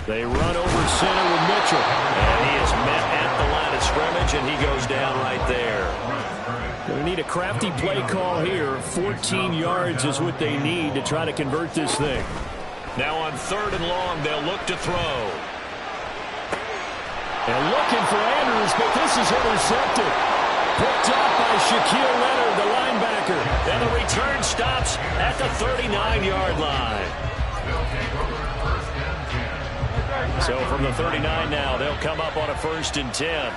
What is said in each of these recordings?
They run over center with Mitchell. And he is met at the line of scrimmage, and he goes down right there. Going to need a crafty play call here. 14 yards is what they need to try to convert this thing. Now on 3rd and long, they'll look to throw. And looking for Andrews, but this is intercepted. Picked up by Shaquille Leonard, the linebacker. And the return stops at the 39-yard line. So from the 39 now, they'll come up on a 1st and 10.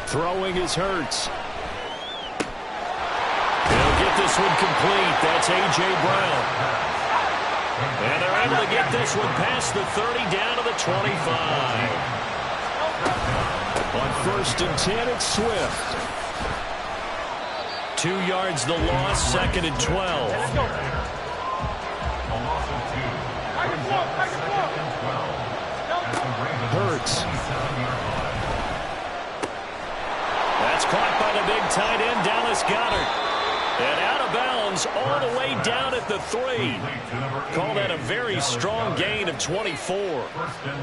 Throwing is Hurts. They'll get this one complete. That's A.J. Brown. And they're able to get this one past the 30 down to the 25. On 1st and 10, it's Swift. 2 yards the loss, 2nd and 12. Hurts. That's caught by the big tight end, Dallas Goedert. And out of bounds all the way down at the 3. Call that a very strong gain of 24.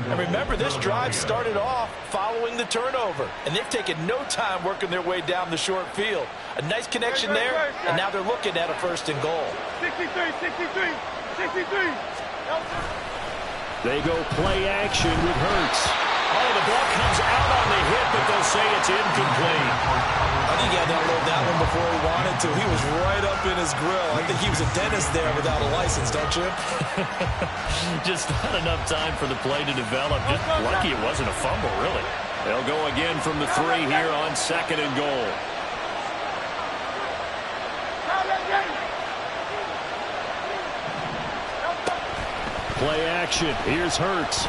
And remember, this drive started off following the turnover. And they've taken no time working their way down the short field. A nice connection there, and now they're looking at a 1st and goal. 63. They go play action with Hurts. Oh, the ball comes out on the hit, but they'll say it's incomplete. I think he had to unload that one before he wanted to. He was right up in his grill. I think he was a dentist there without a license, don't you? Just not enough time for the play to develop. Just lucky it wasn't a fumble, really. They'll go again from the 3 here on 2nd and goal. Play action. Here's Hurts.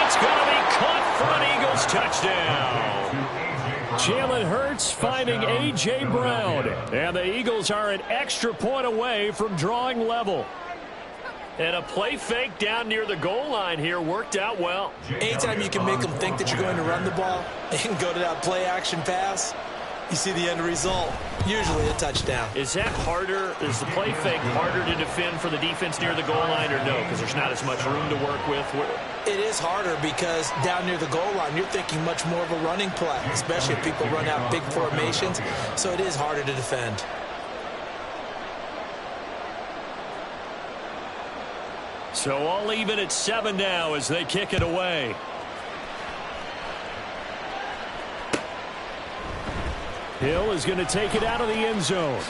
Going to be caught for an Eagles touchdown. Jalen Hurts finding A.J. Brown. And the Eagles are an extra point away from drawing level. And a play fake down near the goal line here worked out well. Anytime you can make them think that you're going to run the ball and go to that play action pass, you see the end result, usually a touchdown. Is that harder? Is the play fake harder to defend for the defense near the goal line or no? Because there's not as much room to work with. It is harder because down near the goal line, you're thinking much more of a running play, especially if people run out big formations. So it is harder to defend. So all even at 7 now as they kick it away. Hill is going to take it out of the end zone.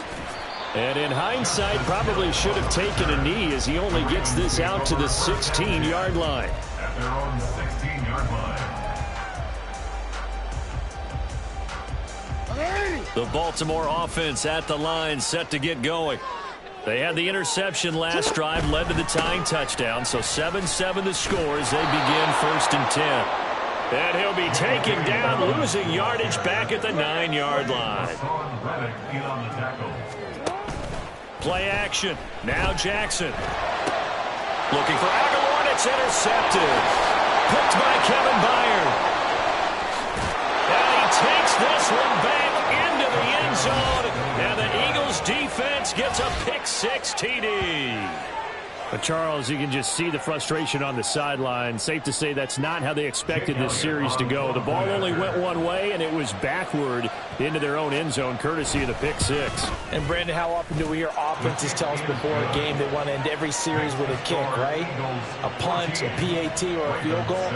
And in hindsight, probably should have taken a knee as he only gets this out to the 16-yard line. At their own 16-yard line. The Baltimore offense at the line, set to get going. They had the interception last drive, led to the tying touchdown. So 7-7 the score as they begin 1st and 10. And he'll be taken down, losing yardage back at the 9-yard line. Play action. Now Jackson. Looking for Aguilar, and it's intercepted. Picked by Kevin Byard. And he takes this one back into the end zone. And the Eagles defense gets a pick-6 TD. But Charles, you can just see the frustration on the sideline. Safe to say that's not how they expected this series to go. The ball only went one way, and it was backward into their own end zone, courtesy of the pick-6. And, Brandon, how often do we hear offenses tell us before a game they want to end every series with a kick, right? A punt, a PAT, or a field goal.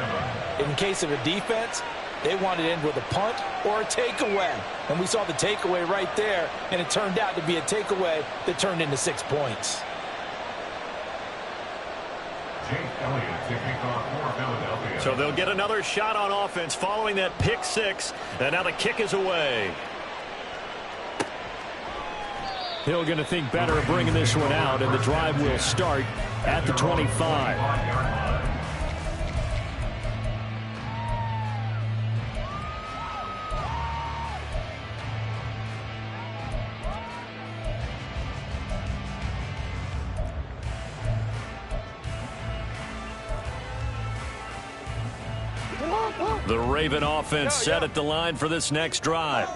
In case of a defense, they want to end with a punt or a takeaway. And we saw the takeaway right there, and it turned out to be a takeaway that turned into 6 points. So they'll get another shot on offense following that pick-6, and now the kick is away. Hill going to think better of bringing this one out, and the drive will start at the 25. The Raven offense set at the line for this next drive.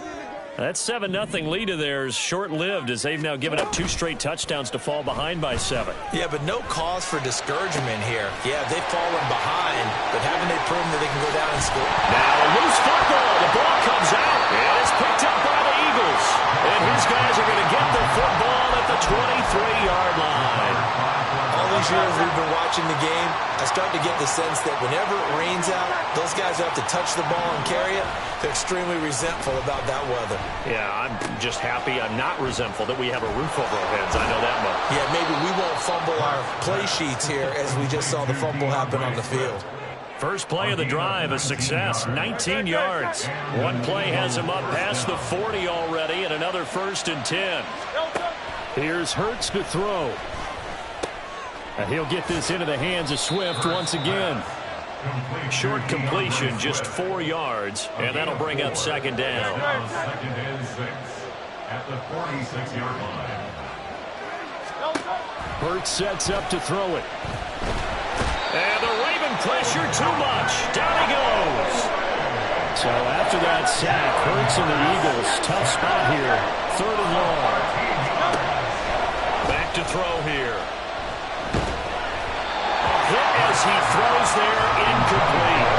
That 7-0 lead of theirs short-lived as they've now given up 2 straight touchdowns to fall behind by 7. Yeah, but no cause for discouragement here. Yeah, they've fallen behind, but haven't they proven that they can go down and score? Now a loose football. The ball comes out, and it's picked up by the Eagles. And his guys are going to get the football at the 23-yard line. All these years we've been watching the game, I start to get the sense that whenever it rains out, those guys have to touch the ball and carry it. They're extremely resentful about that weather. Yeah, I'm just happy I'm not resentful that we have a roof over our heads. I know that much. Yeah, maybe we won't fumble our play sheets here as we just saw the fumble happen on the field. First play of the drive, a success, 19 yards. One play has him up past the 40 already, and another 1st and 10. Here's Hurts to throw. And he'll get this into the hands of Swift once again. Short completion, just 4 yards, and that'll bring up 2nd down. 2nd and 6 at the 46-yard line. Hurts sets up to throw it. And the Raven pressure too much. Down he goes. So after that sack, Hurts and the Eagles, tough spot here. 3rd and long. Back to throw here. Hit as he throws there, incomplete.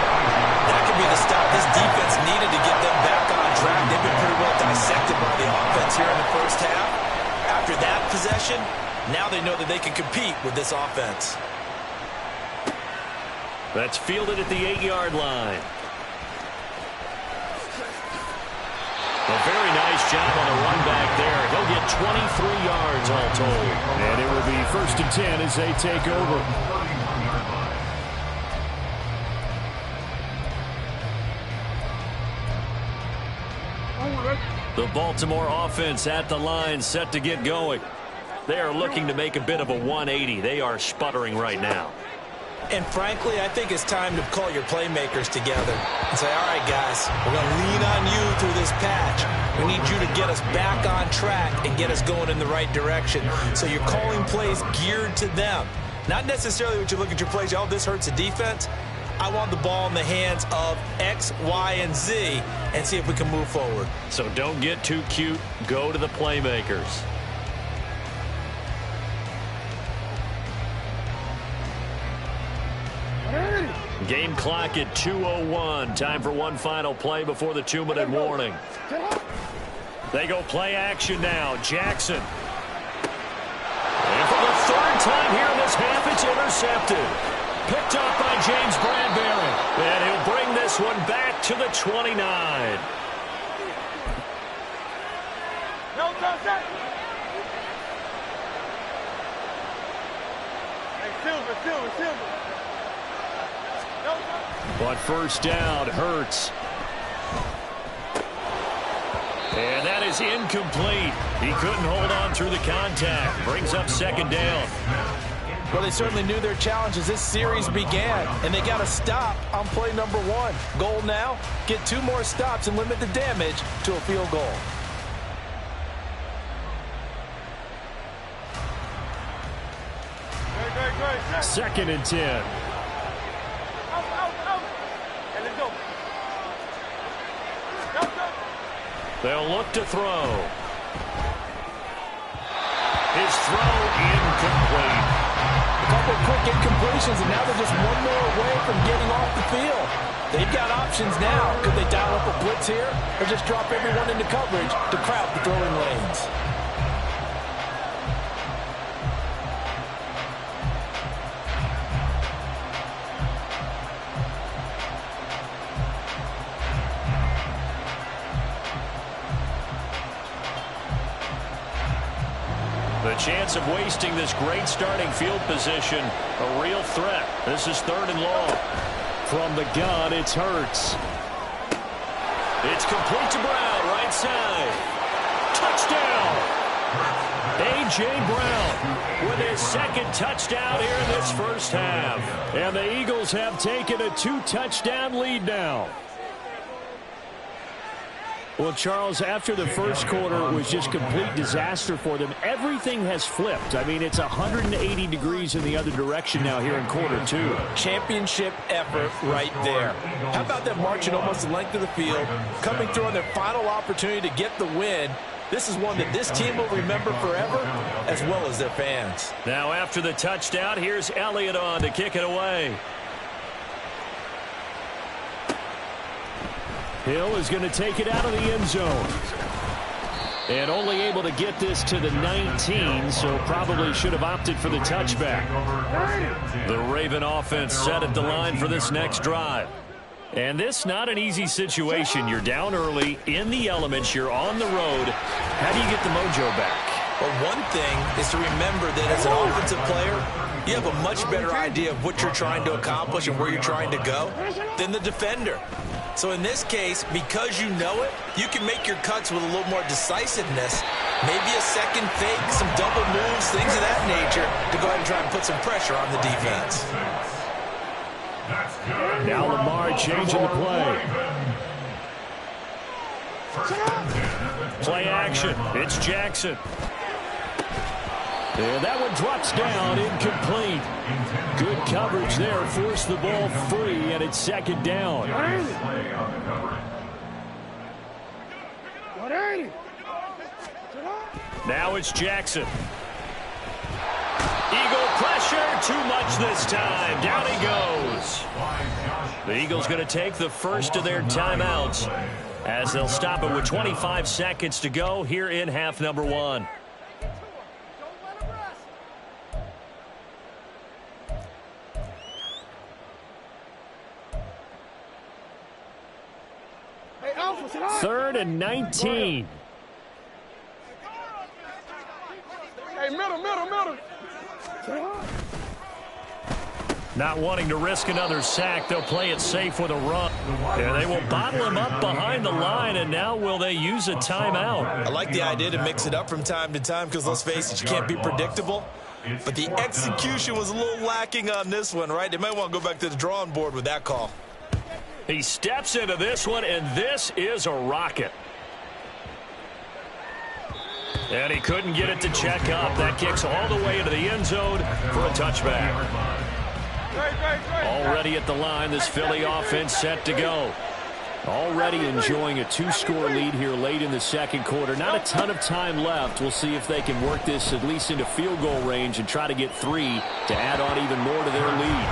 That could be the stop. This defense needed to get them back on track. They've been pretty well dissected by the offense here in the first half. After that possession, now they know that they can compete with this offense. That's fielded at the 8-yard line. A very nice job on the run back there. He'll get 23 yards all told. And it will be 1st and 10 as they take over. The Baltimore offense at the line, set to get going. They are looking to make a bit of a 180. They are sputtering right now. And frankly, I think it's time to call your playmakers together and say, all right, guys, we're going to lean on you through this patch. We need you to get us back on track and get us going in the right direction. So you're calling plays geared to them. Not necessarily what you look at your plays, oh, this hurts the defense. I want the ball in the hands of X, Y, and Z and see if we can move forward. So don't get too cute. Go to the playmakers. Game clock at 2:01. Time for one final play before the 2-minute warning. They go play action now. Jackson. And for the 3rd time here in this half, it's intercepted. Picked up by James Bradbury. And he'll bring this one back to the 29. Silver. But 1st down, Hurts. And that is incomplete. He couldn't hold on through the contact. Brings up 2nd down. Well, they certainly knew their challenge as this series began, and they got to stop on play number 1. Goal now, get 2 more stops and limit the damage to a field goal. Great. 2nd and 10. They'll look to throw. His throw incomplete. A couple of quick incompletions, and now they're just one more away from getting off the field. They've got options now. Could they dial up a blitz here or just drop everyone into coverage to crowd the throwing lanes? The chance of wasting this great starting field position, a real threat. This is 3rd and long. From the gun, it's Hurts. It's complete to Brown, right side. Touchdown! A.J. Brown with his 2nd touchdown here in this first half. And the Eagles have taken a 2-touchdown lead now. Well, Charles, after the first quarter was just complete disaster for them, everything has flipped. I mean, it's 180 degrees in the other direction now here in quarter two. Championship effort right there. How about them marching almost the length of the field, coming through on their final opportunity to get the win? This is one that this team will remember forever, as well as their fans. Now, after the touchdown, here's Elliott on to kick it away. Hill is going to take it out of the end zone. And only able to get this to the 19, so probably should have opted for the touchback. The Raven offense set at the line for this next drive. And this not an easy situation. You're down early, in the elements, you're on the road. How do you get the mojo back? Well, one thing is to remember that as an offensive player, you have a much better idea of what you're trying to accomplish and where you're trying to go than the defender. So in this case, because you know it, you can make your cuts with a little more decisiveness, maybe a second fake, some double moves, things of that nature, to go ahead and try and put some pressure on the defense. Now Lamar changing the play. Play action. It's Jackson. And that one drops down, incomplete. Good coverage there, forced the ball free, and it's second down. Now it's Jackson. Eagle pressure, too much this time. Down he goes. The Eagles going to take the first of their timeouts as they'll stop it with 25 seconds to go here in half number one. Third and 19. Hey, middle. Not wanting to risk another sack, they'll play it safe with a run. And they will bottle him up behind the line, and now will they use a timeout? I like the idea to mix it up from time to time because, let's face it, you can't be predictable. But the execution was a little lacking on this one, right? They might want to go back to the drawing board with that call. He steps into this one, and this is a rocket. And he couldn't get it to check up. That kicks all the way into the end zone for a touchback. Already at the line, this Philly offense set to go. Already enjoying a two-score lead here late in the second quarter. Not a ton of time left. We'll see if they can work this at least into field goal range and try to get 3 to add on even more to their lead.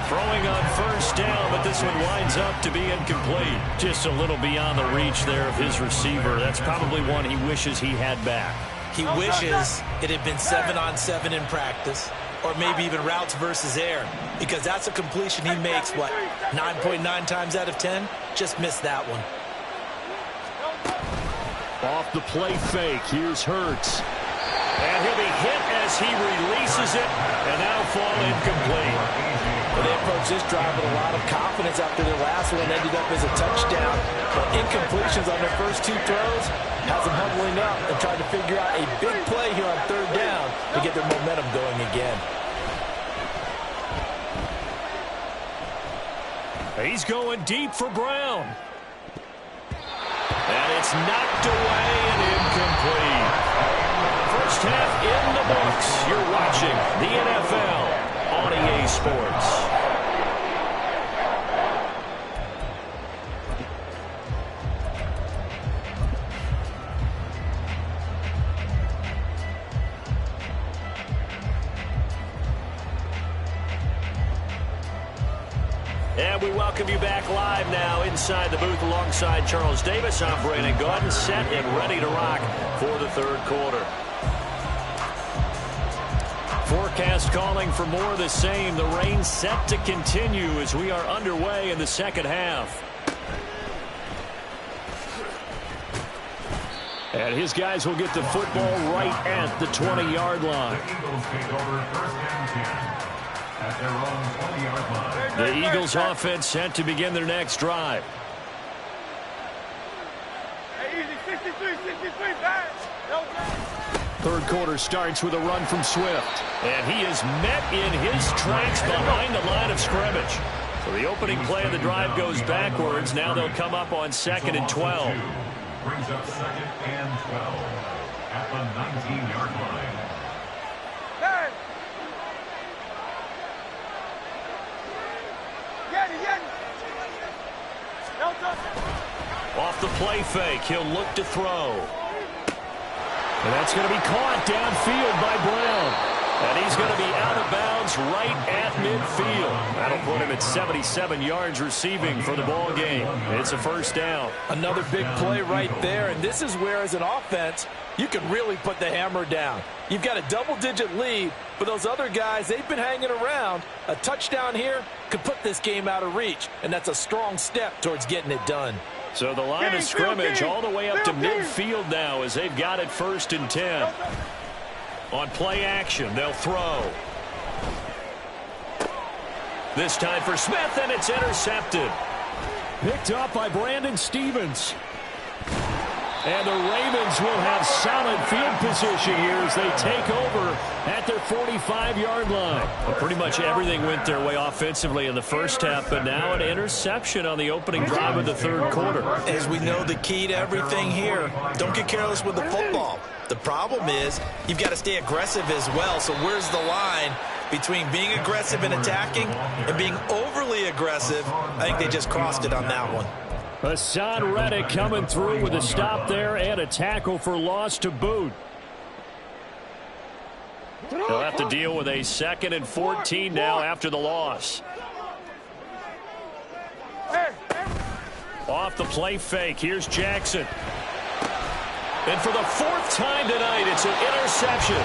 Throwing on first down, but this one winds up to be incomplete. Just a little beyond the reach there of his receiver. That's probably one he wishes he had back. He wishes it had been 7-on-7 in practice, or maybe even routes versus air, because that's a completion he makes, 9.9 times out of 10? Just missed that one. Off the play fake, here's Hurts. And he'll be hit as he releases it, and that'll fall incomplete. Well, they approached this drive with a lot of confidence after their last one ended up as a touchdown. But incompletions on their first 2 throws has them huddling up and trying to figure out a big play here on third down to get their momentum going again. He's going deep for Brown. And it's knocked away and incomplete. First half in the books. You're watching the NFL on EA Sports. And we welcome you back live now inside the booth alongside Charles Davis. I'm Brandon Gaudin, set and ready to rock for the third quarter. Forecast calling for more of the same. The rain set to continue as we are underway in the second half. And his guys will get the football right at the 20-yard line. The Eagles offense set to begin their next drive. Hey, easy, 63, back. Third quarter starts with a run from Swift. And he is met in his tracks behind the line of scrimmage. So the opening play of the drive goes backwards. Now they'll come up on 2nd and 12. brings up 2nd and 12 at the 19-yard line. Hey! No touch. Off the play fake, he'll look to throw. And that's going to be caught downfield by Brown. And he's going to be out of bounds right at midfield. That'll put him at 77 yards receiving for the ball game. It's a first down. Another big play right there, and this is where, as an offense, you can really put the hammer down. You've got a double-digit lead, but those other guys, they've been hanging around. A touchdown here could put this game out of reach, and that's a strong step towards getting it done. So the line of scrimmage all the way up to midfield now as they've got it 1st and 10. On play action, they'll throw. This time for Smith, and it's intercepted. Picked up by Brandon Stevens. And the Ravens will have solid field position here as they take over at their 45-yard line. Well, pretty much everything went their way offensively in the first half, but now an interception on the opening drive of the 3rd quarter. As we know, the key to everything here, don't get careless with the football. The problem is you've got to stay aggressive as well. So where's the line between being aggressive and attacking and being overly aggressive? I think they just crossed it on that one. Hassan Reddick coming through with a stop there and a tackle for loss to boot. They'll have to deal with a 2nd and 14 now after the loss. Off the play fake, here's Jackson. And for the 4th time tonight, it's an interception.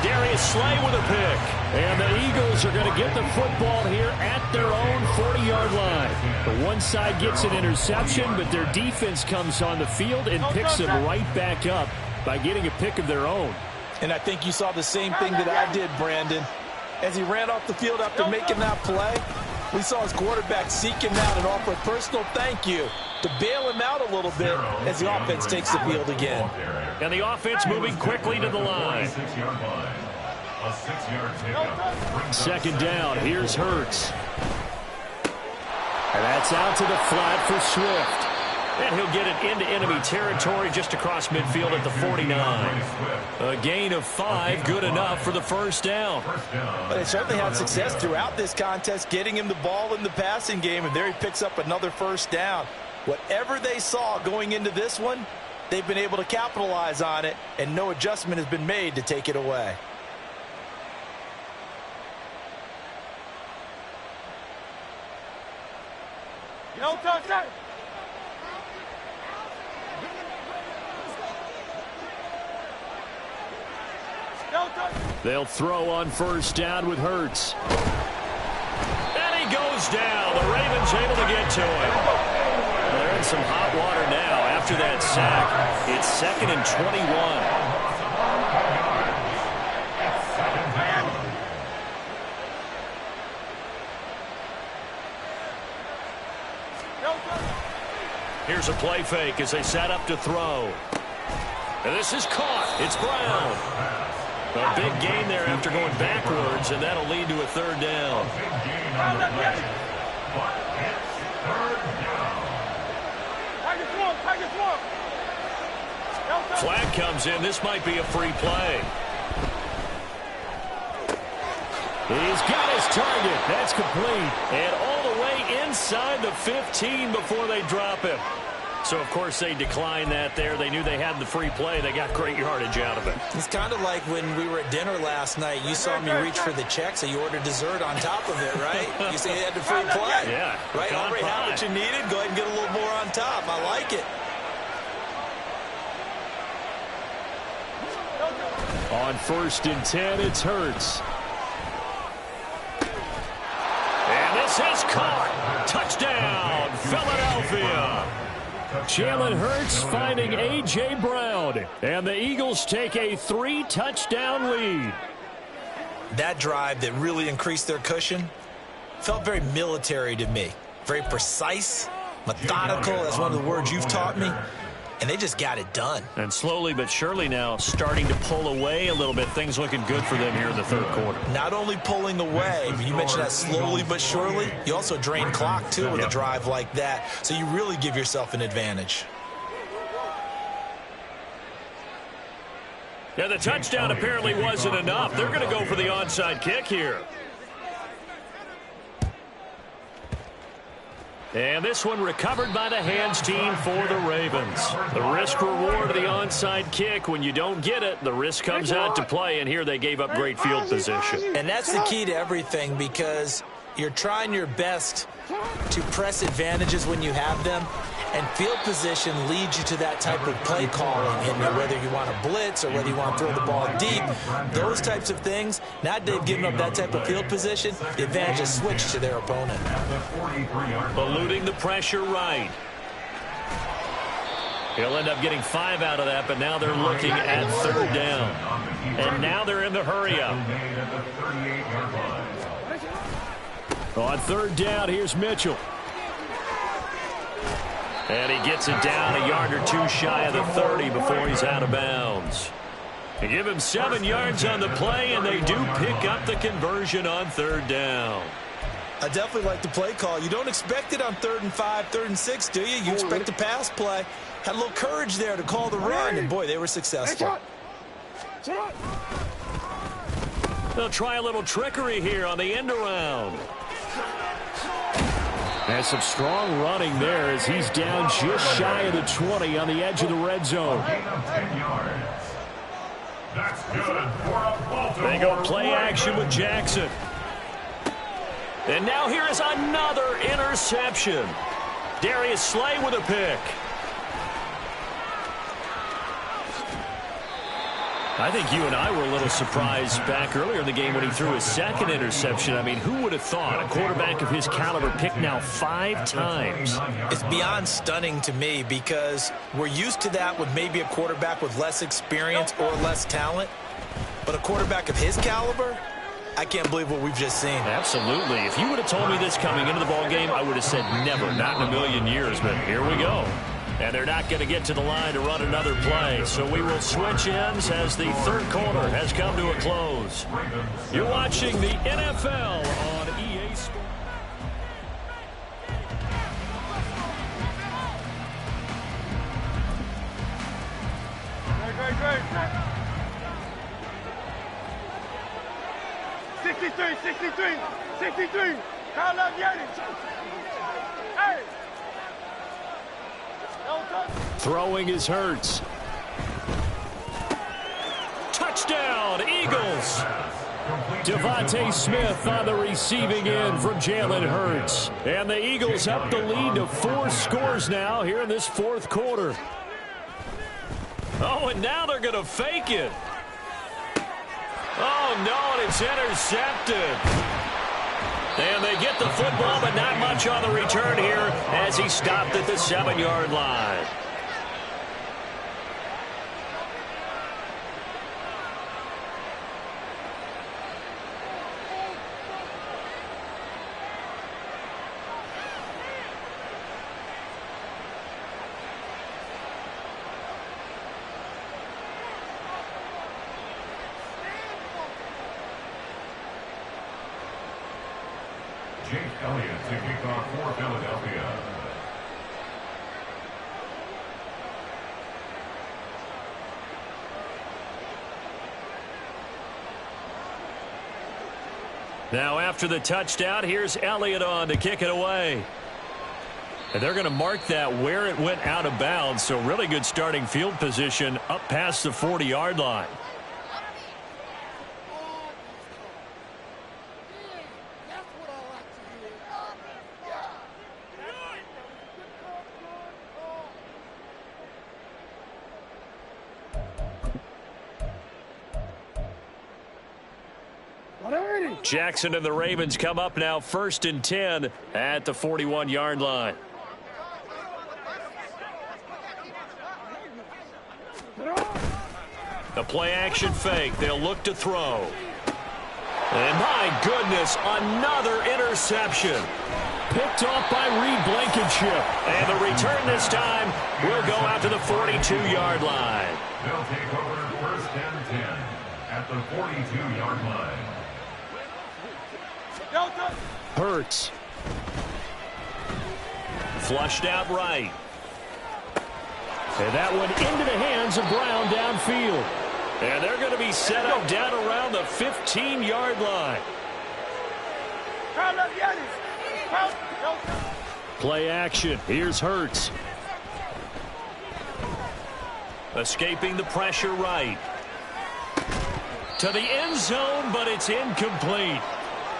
Darius Slay with a pick. And the Eagles are going to get the football here at their own 40-yard line. The one side gets an interception, but their defense comes on the field and picks them right back up by getting a pick of their own. And I think you saw the same thing that I did, Brandon. As he ran off the field after making that play, we saw his quarterback seek him out and offer a personal thank you to bail him out a little bit as the offense takes the field again. And the offense moving quickly to the line. A 6-yard pickup. 2nd down, here's Hurts. And that's out to the flat for Swift. And he'll get it into enemy territory just across midfield at the 49. A gain of 5, good enough for the 1st down. But they certainly had success throughout this contest, getting him the ball in the passing game, and there he picks up another 1st down. Whatever they saw going into this one, they've been able to capitalize on it, and no adjustment has been made to take it away. No touch that. They'll throw on 1st down with Hurts. And he goes down. The Ravens able to get to him. They're in some hot water now after that sack. It's 2nd and 21. Here's a play fake as they set up to throw. And this is caught. It's Brown. A big gain there after going backwards, and that'll lead to a 3rd down. Flag comes in. This might be a free play. He's got his target. That's complete. And all the way inside the 15 before they drop him. So, of course, they declined that there. They knew they had the free play. They got great yardage out of it. It's kind of like when we were at dinner last night. You saw me reach for the check, so you ordered dessert on top of it, right? You say you had the free play. Yeah. Right? Already had what you needed. Go ahead and get a little more on top. I like it. On 1st and 10, it's Hurts. And this is caught. Touchdown, Philadelphia. Jalen Hurts finding A.J. Brown. And the Eagles take a 3-touchdown lead. That drive that really increased their cushion felt very military to me. Very precise, methodical. That's one of the words you've taught me. And they just got it done. And slowly but surely now starting to pull away a little bit. Things looking good for them here in the 3rd quarter. Not only pulling away, but you mentioned that slowly but surely. You also drain clock, too, with a drive like that. So you really give yourself an advantage. Yeah, the touchdown apparently wasn't enough. They're going to go for the onside kick here. And this one recovered by the hands team for the Ravens. The risk reward of the onside kick. When you don't get it, the risk comes out to play, and here they gave up great field position. And that's the key to everything, because you're trying your best to press advantages when you have them, and field position leads you to that type of play calling. And whether you want to blitz or whether you want to throw the ball deep, those types of things, now that they've given up that type of field position, the advantage is switched to their opponent. Eluding the pressure right. He'll end up getting 5 out of that, but now they're looking at third down. And now they're in the hurry-up. On third down, here's Mitchell. And he gets it down a yard or two shy of the 30 before he's out of bounds. They give him 7 yards on the play, and they do pick up the conversion on third down. I definitely like the play call. You don't expect it on 3rd and 5, 3rd and 6, do you? You expect a pass play. Had a little courage there to call the run, and boy, they were successful. They'll try a little trickery here on the end around. And some strong running there as he's down just shy of the 20 on the edge of the red zone. They go play action with Jackson. And now here is another interception. Darius Slay with a pick. I think you and I were a little surprised back earlier in the game when he threw his second interception. I mean, who would have thought a quarterback of his caliber picked now 5 times? It's beyond stunning to me, because we're used to that with maybe a quarterback with less experience or less talent. But a quarterback of his caliber, I can't believe what we've just seen. Absolutely. If you would have told me this coming into the ballgame, I would have said never, not in a million years. But here we go. And they're not going to get to the line to run another play. So we will switch ends as the third quarter has come to a close. You're watching the NFL on EA Sports. Great. 63. Carl Vianney. Hey. Throwing is Hurts. Touchdown, Eagles. Devontae Smith on the receiving end from Jalen Hurts. And the Eagles up the lead to 4 scores now here in this fourth quarter. Oh, and now they're going to fake it. Oh, no, and it's intercepted. And they get the football, but not much on the return here as he stopped at the 7-yard line. Jake Elliott to kick off for Philadelphia. Now after the touchdown, here's Elliott on to kick it away. And they're going to mark that where it went out of bounds. So really good starting field position up past the 40-yard line. Jackson and the Ravens come up now 1st and 10 at the 41-yard line. The play action fake. They'll look to throw. And my goodness, another interception. Picked off by Reed Blankenship. And the return this time will go out to the 42-yard line. They'll take over 1st and 10 at the 42-yard line. Hurts. Flushed out right. And that one into the hands of Brown downfield. And they're going to be set up down around the 15-yard line. Play action. Here's Hurts. Escaping the pressure right. To the end zone, but it's incomplete.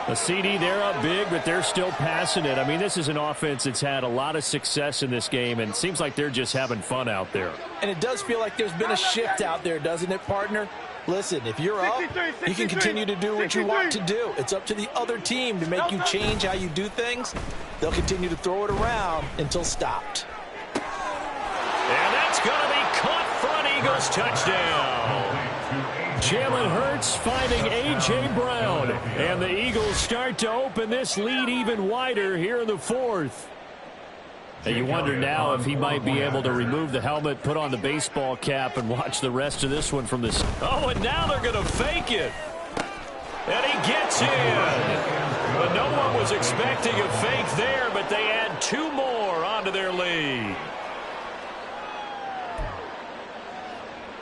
A CD, they're up big, but they're still passing it. I mean, this is an offense that's had a lot of success in this game, and it seems like they're just having fun out there. And it does feel like there's been a shift out there, doesn't it, partner? Listen, if you're up, you can continue to do what you want to do. It's up to the other team to make you change how you do things. They'll continue to throw it around until stopped. And that's going to be caught for an Eagles touchdown. Jalen Hurts finding A.J. Brown. And the Eagles start to open this lead even wider here in the fourth. And you wonder now if he might be able to remove the helmet, put on the baseball cap, and watch the rest of this one from this. Oh, and now they're going to fake it. And he gets in. But no one was expecting a fake there, but they add two more onto their lead.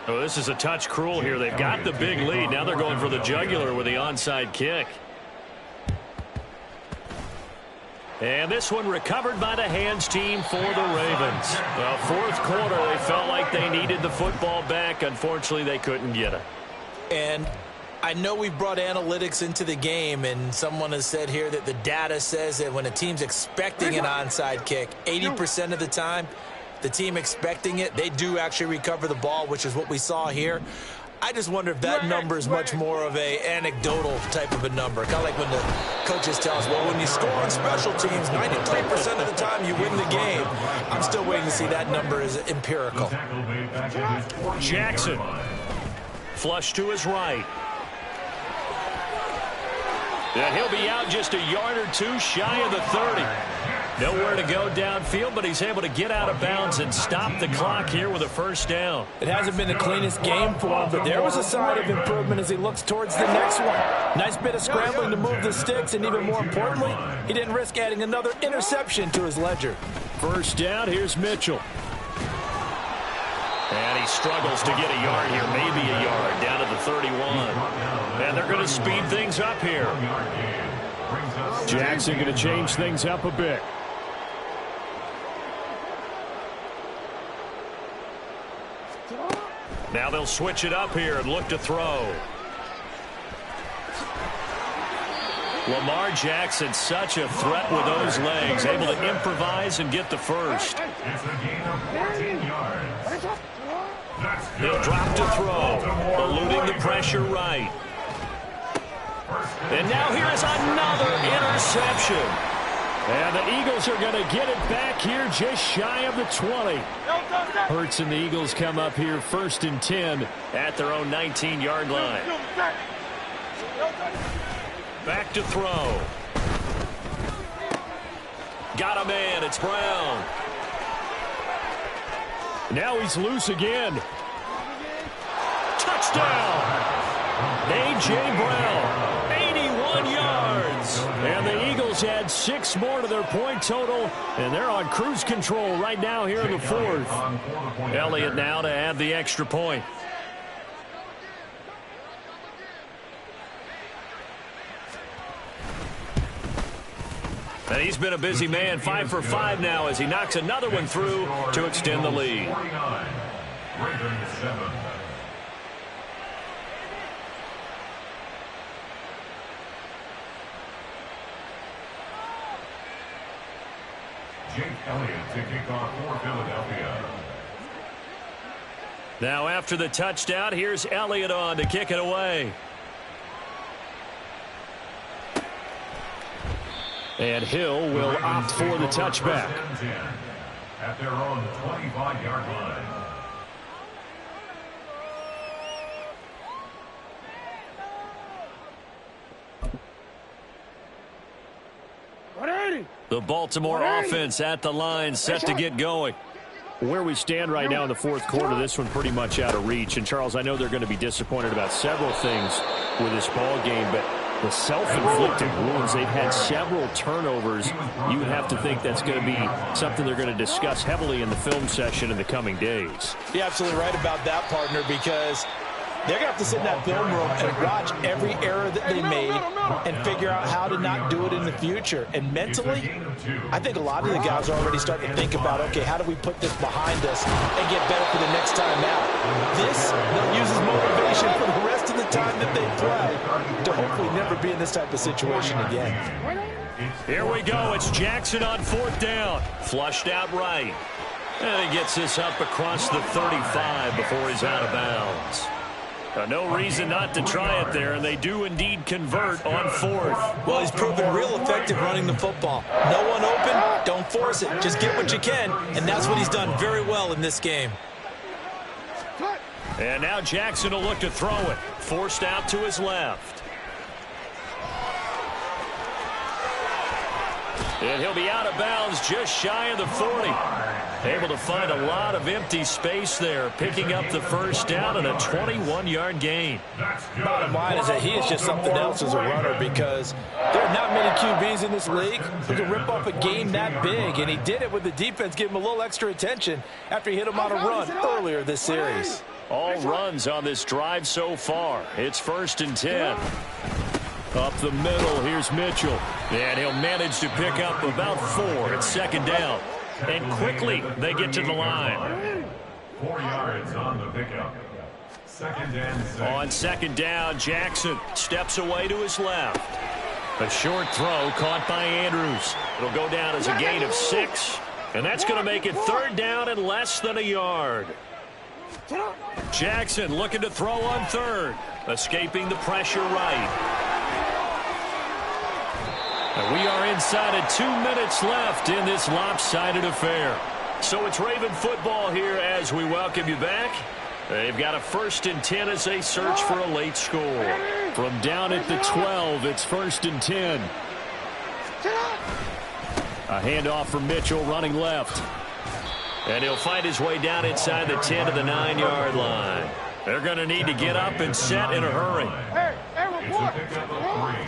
Oh, this is a touch cruel here. They've got the big lead. Now they're going for the jugular with the onside kick. And this one recovered by the hands team for the Ravens. Well, fourth quarter, they felt like they needed the football back. Unfortunately, they couldn't get it. And I know we've brought analytics into the game, and someone has said here that the data says that when a team's expecting an onside kick, 80% of the time, the team expecting it, they do actually recover the ball, which is what we saw here. I just wonder if that number is much more of a anecdotal type of a number. Kind of like when the coaches tell us, well, when you score on special teams, 93% of the time you win the game. I'm still waiting to see that number is empirical. Jackson. Flush to his right. And he'll be out just a yard or two shy of the 30. Nowhere to go downfield, but he's able to get out of bounds and stop the clock here with a first down. It hasn't been the cleanest game for him, but there was a sign of improvement as he looks towards the next one. Nice bit of scrambling to move the sticks, and even more importantly, he didn't risk adding another interception to his ledger. First down, here's Mitchell. And he struggles to get a yard here, maybe a yard, down to the 31. And they're going to speed things up here. Jackson going to change things up a bit. Now they'll switch it up here and look to throw. Lamar Jackson, such a threat with those legs, able to improvise and get the first. It's a gain of 14 yards. He'll drop to throw, eluding the pressure right. And now here's another interception. And the Eagles are going to get it back here just shy of the 20. Hurts and the Eagles come up here first and 10 at their own 19-yard line. Back to throw. Got a man. It's Brown. Now he's loose again. Touchdown. A.J. Brown, 81 yards. And the Eagles add 6 more to their point total, and they're on cruise control right now here in the fourth. Elliott now to add the extra point. And he's been a busy man, 5 for 5 now as he knocks another one through to extend the lead. Ravens 7. Jake Elliott to kick off for Philadelphia. Now after the touchdown, here's Elliott on to kick it away. And Hill will opt for the touchback. At their own 25-yard line. The Baltimore offense at the line, set to get going. Where we stand right now in the fourth quarter, this one pretty much out of reach. And, Charles, I know they're going to be disappointed about several things with this ball game, but the self-inflicted wounds, they've had several turnovers. You would have to think that's going to be something they're going to discuss heavily in the film session in the coming days. You're absolutely right about that, partner, because They're going to have to sit in that film room and watch every error that they made and figure out how to not do it in the future. And mentally, I think a lot of the guys are already starting to think about, okay, how do we put this behind us and get better for the next time out? This, they'll use as motivation for the rest of the time that they play to hopefully never be in this type of situation again. Here we go. It's Jackson on 4th down. Flushed out right. And he gets this up across the 35 before he's out of bounds. No reason not to try it there, and they do indeed convert on 4th. Well, he's proven real effective running the football. No one open, don't force it. Just get what you can, and that's what he's done very well in this game. And now Jackson will look to throw it. Forced out to his left. And he'll be out of bounds just shy of the 40. Able to find a lot of empty space there, picking up the first down and a 21-yard gain. Bottom line is that he is just something else as a runner, because there are not many QBs in this league who can rip off a game that big, and he did it with the defense giving him a little extra attention after he hit him on a run earlier this series. All runs on this drive so far. It's 1st and 10. Up the middle, here's Mitchell. And he'll manage to pick up about 4 at 2nd down. And quickly, they get to the line. 4 yards on the pickup. 2nd and 6. On 2nd down, Jackson steps away to his left. A short throw caught by Andrews. It'll go down as a gain of 6. And that's going to make it 3rd down and less than a yard. Jackson looking to throw on 3rd. Escaping the pressure right. And we are inside of 2 minutes left in this lopsided affair. So it's Raven football here as we welcome you back. They've got a 1st and 10 as they search for a late score. From down at the 12, it's 1st and 10. A handoff from Mitchell running left. And he'll find his way down inside the 10 to the 9-yard line. They're going to need to get up and set in a hurry.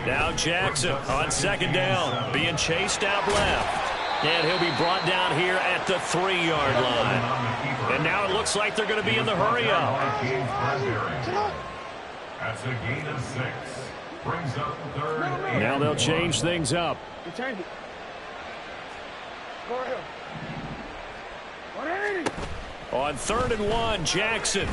Now Jackson on 2nd down, being chased out left. And he'll be brought down here at the 3-yard line. And now it looks like they're going to be in the hurry up. That's a gain of 6. Brings up 3rd. Now they'll change things up. Change it. Go ahead. 180. On 3rd and 1, Jackson.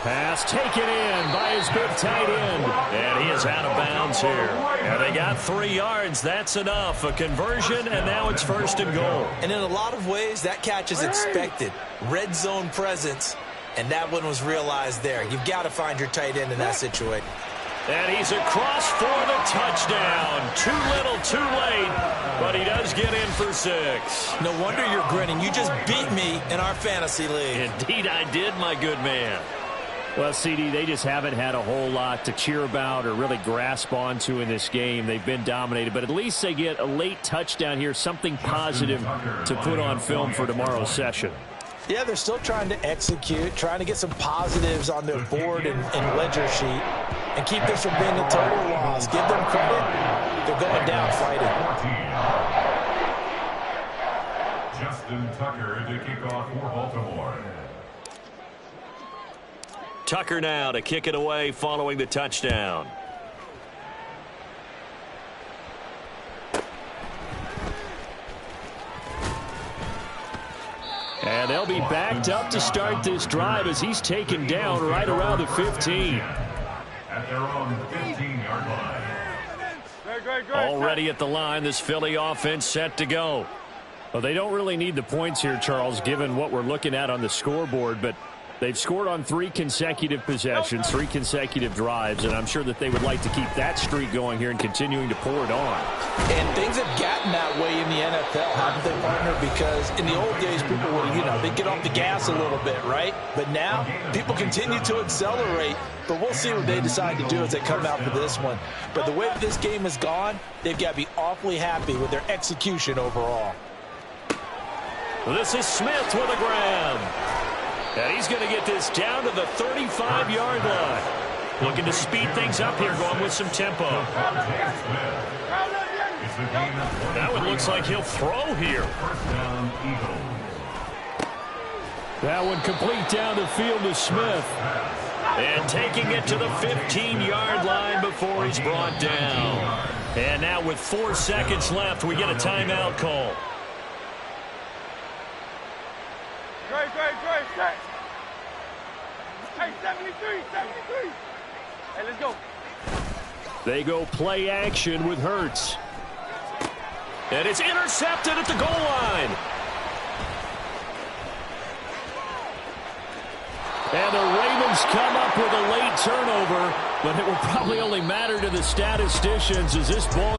Pass taken in by his big tight end. And he is out of bounds here. And they got 3 yards. That's enough. A conversion, and now it's 1st and goal. And in a lot of ways, that catch is expected. Red zone presence, and that one was realized there. You've got to find your tight end in that situation. And he's across for the touchdown. Too little, too late, but he does get in for 6. No wonder you're grinning. You just beat me in our fantasy league. Indeed I did, my good man. Well, CD, they just haven't had a whole lot to cheer about or really grasp onto in this game. They've been dominated, but at least they get a late touchdown here, something positive to put on film for tomorrow's session. Yeah, they're still trying to execute, trying to get some positives on their board and ledger sheet and keep this from being a total loss. Give them credit. They're going down fighting. Justin Tucker to kick off for Baltimore. Tucker now to kick it away following the touchdown. And they'll be backed up to start this drive as he's taken down right around the 15. At their own 15-yard line. Already at the line, this Philly offense set to go. Well, they don't really need the points here, Charles, given what we're looking at on the scoreboard, but they've scored on 3 consecutive possessions, 3 consecutive drives, and I'm sure that they would like to keep that streak going here and continuing to pour it on. And things have gotten that way in the NFL, haven't they, partner? Because in the old days, people would, they'd get off the gas a little bit, right? But now, people continue to accelerate, but we'll see what they decide to do as they come out for this one. But the way that this game has gone, they've got to be awfully happy with their execution overall. This is Smith with a grab. And he's going to get this down to the 35-yard line. Looking to speed things up here, going with some tempo. Now it looks like he'll throw here. That one complete down the field to Smith. And taking it to the 15-yard line before he's brought down. And now with 4 seconds left, we get a timeout call. Great. Hey, 73. Hey, let's go. They go play action with Hurts. And it's intercepted at the goal line. And the Ravens come up with a late turnover, but it will probably only matter to the statisticians as this ball